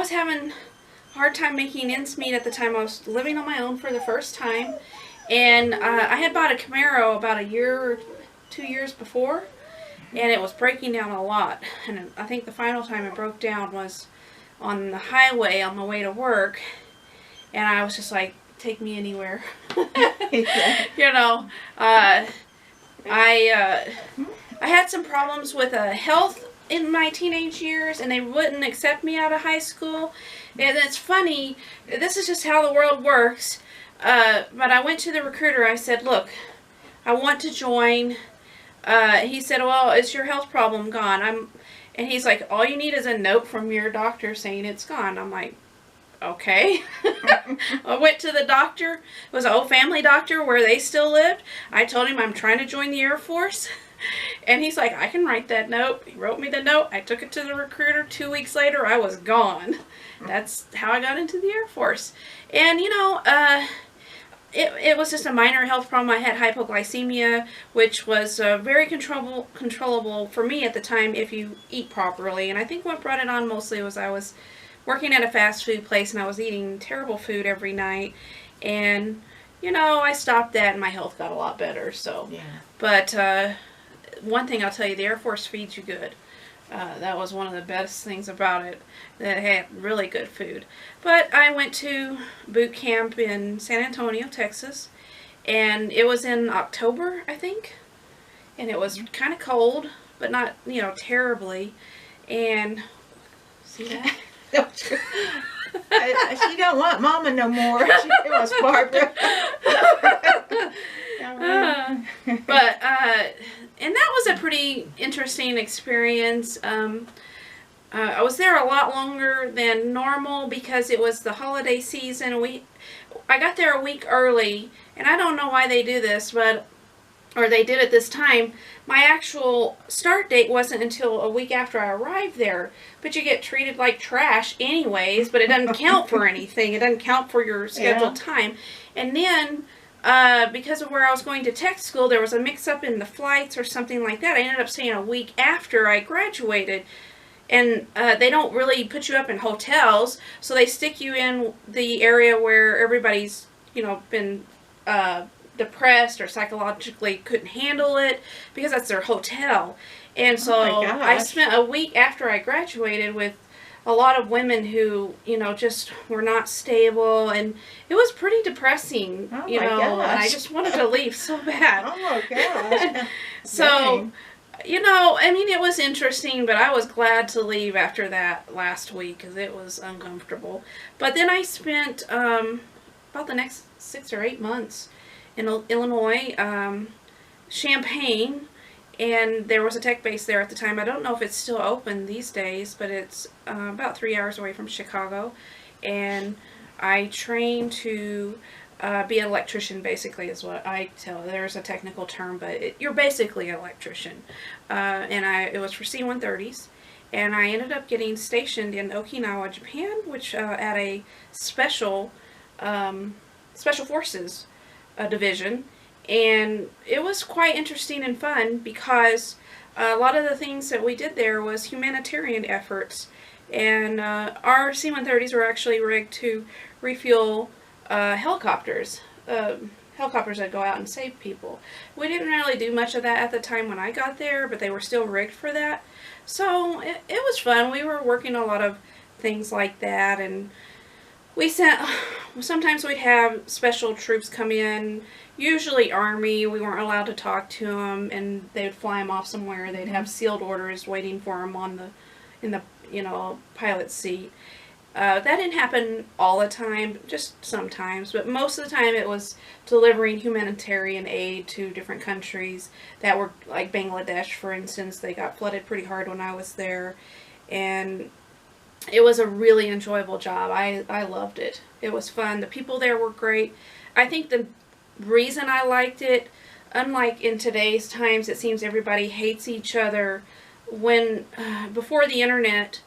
was having a hard time making ends meet at the time. I was living on my own for the first time. And I had bought a Camaro about a year or 2 years before. And it was breaking down a lot. And I think the final time it broke down was on the highway on my way to work. And I was just like, take me anywhere. You know, I had some problems with health in my teenage years, and they wouldn't accept me out of high school. And it's funny, this is just how the world works. But I went to the recruiter. I said, look, I want to join. He said, well, is your health problem gone? And he's like, all you need is a note from your doctor saying it's gone. I'm like, okay. I went to the doctor. It was an old family doctor where they still lived. I told him I'm trying to join the Air Force. And he's like, I can write that note. He wrote me the note. I took it to the recruiter. 2 weeks later, I was gone. That's how I got into the Air Force. And, you know, it was just a minor health problem. I had hypoglycemia, which was very controllable for me at the time if you eat properly. And I think what brought it on mostly was I was working at a fast food place and I was eating terrible food every night. And, you know, I stopped that and my health got a lot better. So, yeah. But one thing I'll tell you, the Air Force feeds you good. That was one of the best things about it, that it had really good food. But I went to boot camp in San Antonio, Texas, and it was in October, I think, and it was kind of cold, but not, you know, terribly. And see that? She don't want Mama no more. She wants Barbara. But and that was a pretty interesting experience. I was there a lot longer than normal because it was the holiday season. I got there a week early, and I don't know why they do this, or they did it this time. My actual start date wasn't until a week after I arrived there, but you get treated like trash anyways, but it doesn't count for anything. It doesn't count for your scheduled time. And then, because of where I was going to tech school, there was a mix-up in the flights or something like that. I ended up staying a week after I graduated. And they don't really put you up in hotels, so they stick you in the area where everybody's, you know, been depressed or psychologically couldn't handle it, because that's their hotel. And so I spent a week after I graduated with a lot of women who, you know, just were not stable, and it was pretty depressing, you know, and I just wanted to leave so bad. Oh my gosh. So, you know, I mean, it was interesting, but I was glad to leave after that last week because it was uncomfortable. But then I spent about the next 6 or 8 months in Illinois, Champaign, and there was a tech base there at the time. I don't know if it's still open these days, but it's about 3 hours away from Chicago. And I trained to be an electrician, basically, is what I tell. There's a technical term, but you're basically an electrician. And it was for C-130s. And I ended up getting stationed in Okinawa, Japan, which at a special forces division. And it was quite interesting and fun because a lot of the things that we did there was humanitarian efforts. And our C-130s were actually rigged to refuel helicopters. Helicopters that go out and save people. We didn't really do much of that at the time when I got there, but they were still rigged for that. So it was fun. We were working a lot of things like that, and sometimes we'd have special troops come in, usually Army. We weren't allowed to talk to them, and they would fly them off somewhere. They'd have sealed orders waiting for them in the you know, pilot's seat. That didn't happen all the time, just sometimes, but most of the time it was delivering humanitarian aid to different countries that were, like Bangladesh, for instance. They got flooded pretty hard when I was there, and it was a really enjoyable job. I loved it. It was fun. The people there were great. I think the reason I liked it, unlike in today's times, it seems everybody hates each other. Before the internet,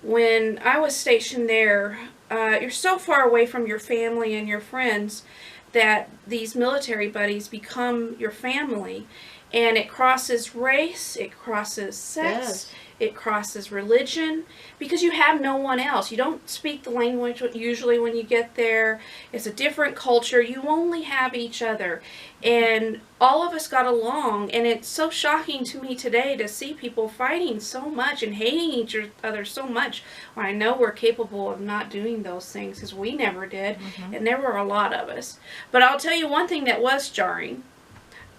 when I was stationed there, you're so far away from your family and your friends that these military buddies become your family. And it crosses race, it crosses sex, It crosses religion because you have no one else. You don't speak the language usually when you get there. It's a different culture. You only have each other. And all of us got along. And it's so shocking to me today to see people fighting so much and hating each other so much when I know we're capable of not doing those things because we never did. And there were a lot of us. But I'll tell you one thing that was jarring.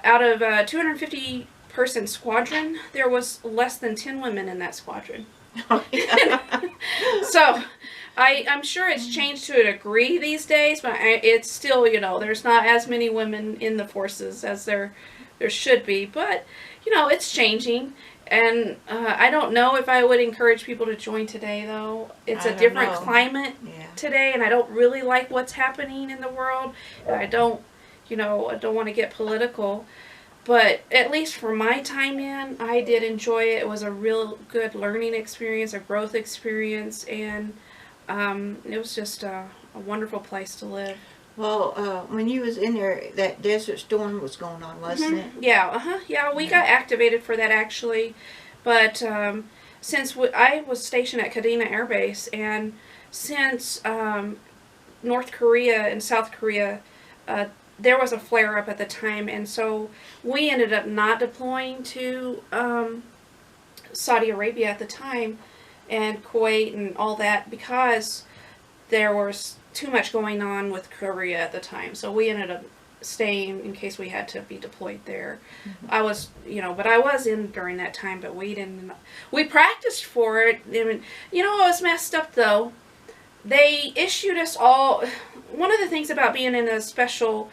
Out of 250 person squadron, there was less than 10 women in that squadron. Oh, yeah. So I'm sure it's changed to a degree these days, but it's still, you know, there's not as many women in the forces as there should be. But, you know, it's changing. And I don't know if I would encourage people to join today, though. It's a different climate today, and I don't really like what's happening in the world. And I don't want to get political. But at least for my time in, I did enjoy it. It was a real good learning experience, a growth experience, and it was just a wonderful place to live. Well, when you was in there, that desert storm was going on, wasn't it? Yeah, yeah, we got activated for that actually. But since I was stationed at Kadena Air Base, and since North Korea and South Korea, there was a flare-up at the time, and so we ended up not deploying to Saudi Arabia at the time, and Kuwait and all that, because there was too much going on with Korea at the time. So we ended up staying in case we had to be deployed there. I was, but I was in during that time, but we didn't. We practiced for it. I mean, what was messed up though? They issued us all. One of the things about being in a special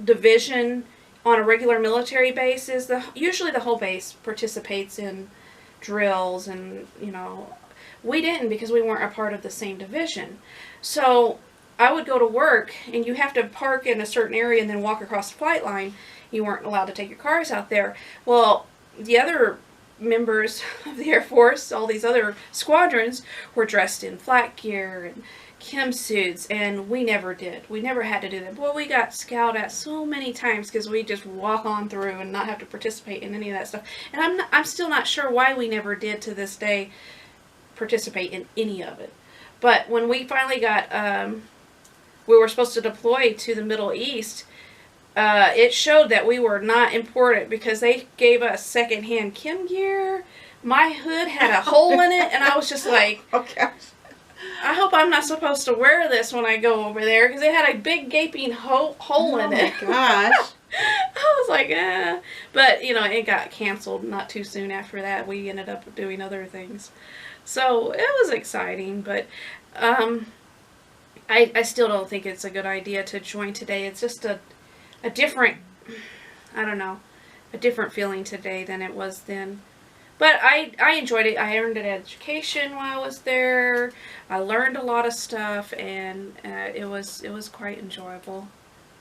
division on a regular military base is usually the whole base participates in drills, and we didn't because we weren't a part of the same division. So I would go to work, and you have to park in a certain area and then walk across the flight line. You weren't allowed to take your cars out there. Well, the other members of the Air Force, all these other squadrons, were dressed in flak gear and chem suits, and we never did. We never had to do that. Boy, we got scowled at so many times because we just walk on through and not have to participate in any of that stuff. And I'm still not sure why we never did to this day participate in any of it. But when we finally got, we were supposed to deploy to the Middle East, it showed that we were not important because they gave us secondhand chem gear. My hood had a hole in it, and I was just like, okay. I hope I'm not supposed to wear this when I go over there, because it had a big gaping hole in it. Oh my gosh. I was like, eh. But, it got canceled not too soon after that. We ended up doing other things. So it was exciting, but I still don't think it's a good idea to join today. It's just a different, I don't know, a different feeling today than it was then. But I enjoyed it. I earned an education while I was there. I learned a lot of stuff, and it was quite enjoyable.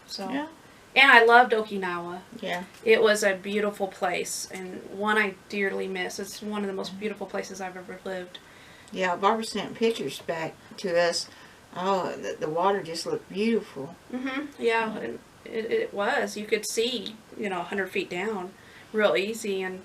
So, yeah. And I loved Okinawa. Yeah. It was a beautiful place, and one I dearly miss. It's one of the most beautiful places I've ever lived. Yeah, Barbara sent pictures back to us. Oh, the water just looked beautiful. Yeah, and it was. You could see, 100 feet down real easy, and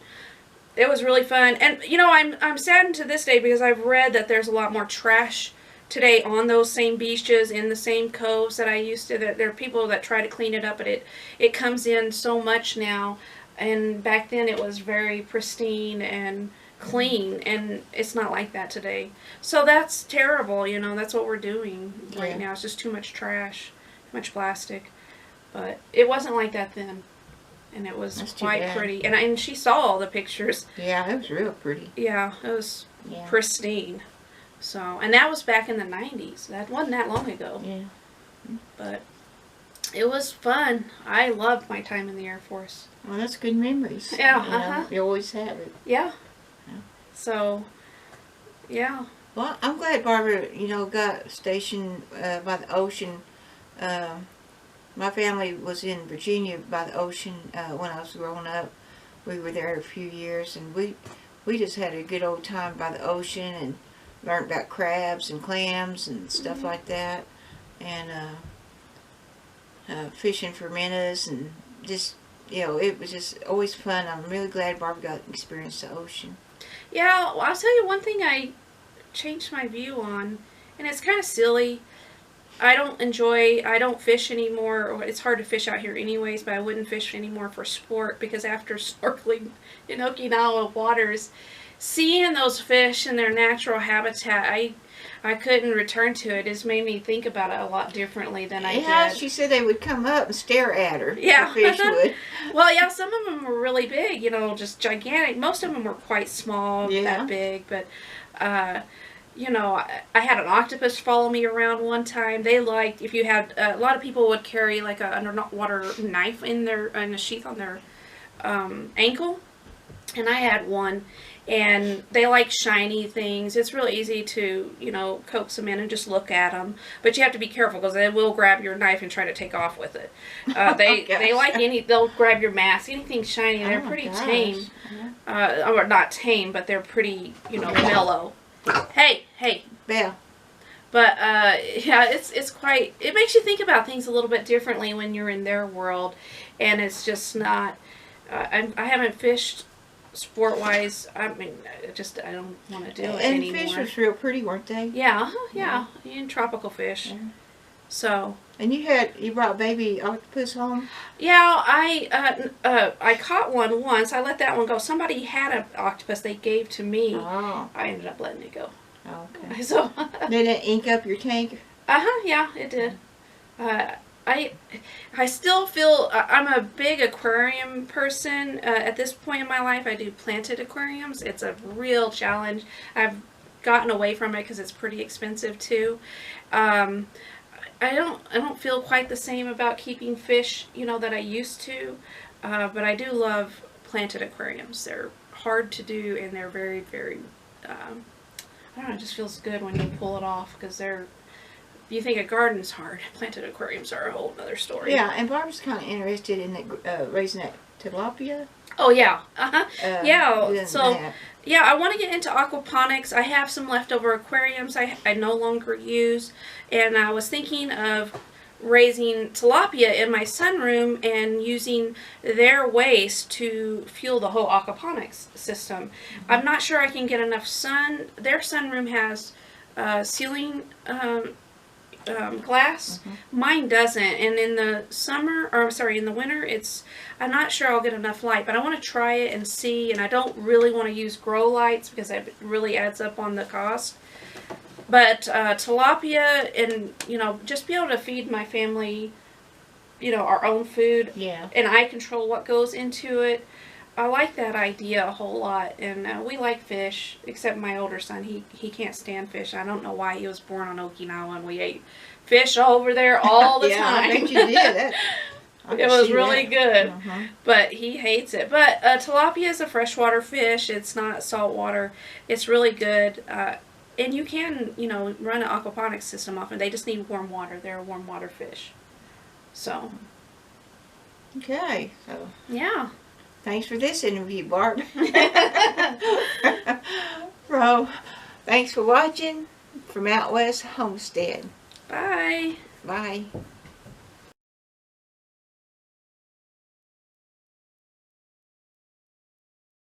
it was really fun. And, I'm saddened to this day because I've read that there's a lot more trash today on those same beaches, in the same coves that I used to. There are people that try to clean it up, but it comes in so much now. And back then it was very pristine and clean, and it's not like that today. So that's terrible, that's what we're doing right now. It's just too much trash, too much plastic. But it wasn't like that then. And it was quite pretty. And she saw all the pictures. Yeah, it was real pretty. Yeah, it was pristine. So, and that was back in the 90s. That wasn't that long ago. Yeah. But it was fun. I loved my time in the Air Force. Well, that's good memories. Yeah, You always have it. Yeah. So, yeah. Well, I'm glad Barbara, got stationed by the ocean. My family was in Virginia by the ocean when I was growing up. We were there a few years, and we just had a good old time by the ocean and learned about crabs and clams and stuff like that, and fishing for minnows, and just, it was just always fun. I'm really glad Barbara got to experience the ocean. Yeah, well, I'll tell you one thing I changed my view on, and it's kind of silly. I don't fish anymore. Or it's hard to fish out here anyways, but I wouldn't fish anymore for sport because after snorkeling in Okinawa waters, seeing those fish in their natural habitat, I couldn't return to it. It's made me think about it a lot differently than I Yeah, did. she said they would come up and stare at her. Yeah. The fish would. Well, yeah, some of them were really big, just gigantic. Most of them were quite small, Yeah. that big, but I had an octopus follow me around one time. They liked if you had a lot of people would carry like a underwater knife in a sheath on their ankle, and I had one. And they like shiny things. It's real easy to, coax them in and just look at them. But you have to be careful because they will grab your knife and try to take off with it. They like they'll grab your mask. Anything shiny, they're pretty tame. Or not tame, but they're pretty, mellow. Hey. Yeah. But yeah, it's quite. It makes you think about things a little bit differently when you're in their world, and it's just not. I haven't fished sport-wise. I mean, I don't want to do it anymore. And fish was real pretty, weren't they? Yeah, and tropical fish. Yeah. So. And you brought baby octopus home? Yeah, I caught one once. I let that one go. Somebody had an octopus they gave to me. Oh. I ended up letting it go. Okay. So. Did it ink up your tank? Yeah, it did. I still feel I'm a big aquarium person. At this point in my life, I do planted aquariums. It's a real challenge. I've gotten away from it because it's pretty expensive too. I don't feel quite the same about keeping fish, that I used to. But I do love planted aquariums. They're hard to do and they're very, very. I don't know. It just feels good when you pull it off because you think a garden's hard. Planted aquariums are a whole other story. Yeah, and Barbara's kind of interested in raising that tilapia. Oh, yeah. Yeah, so, that. yeah, I want to get into aquaponics. I have some leftover aquariums I no longer use, and I was thinking of raising tilapia in my sunroom and using their waste to fuel the whole aquaponics system. Mm-hmm. I'm not sure I can get enough sun. Their sunroom has ceiling glass. Mm-hmm. Mine doesn't, and in the winter, I'm not sure I'll get enough light, but I want to try it and see, and I don't really want to use grow lights because it really adds up on the cost. But tilapia and, just be able to feed my family, our own food. Yeah. And I control what goes into it. I like that idea a whole lot. And we like fish, except my older son. He can't stand fish. I don't know why. He was born on Okinawa and we ate fish over there all the time. I bet you did. It was really good. Uh-huh. But he hates it. But tilapia is a freshwater fish. It's not saltwater. It's really good. And you can, run an aquaponics system off, and they just need warm water. They're a warm water fish. So. Okay. So. Yeah. Thanks for this interview, Barb. So, thanks for watching from Out West Homestead. Bye. Bye.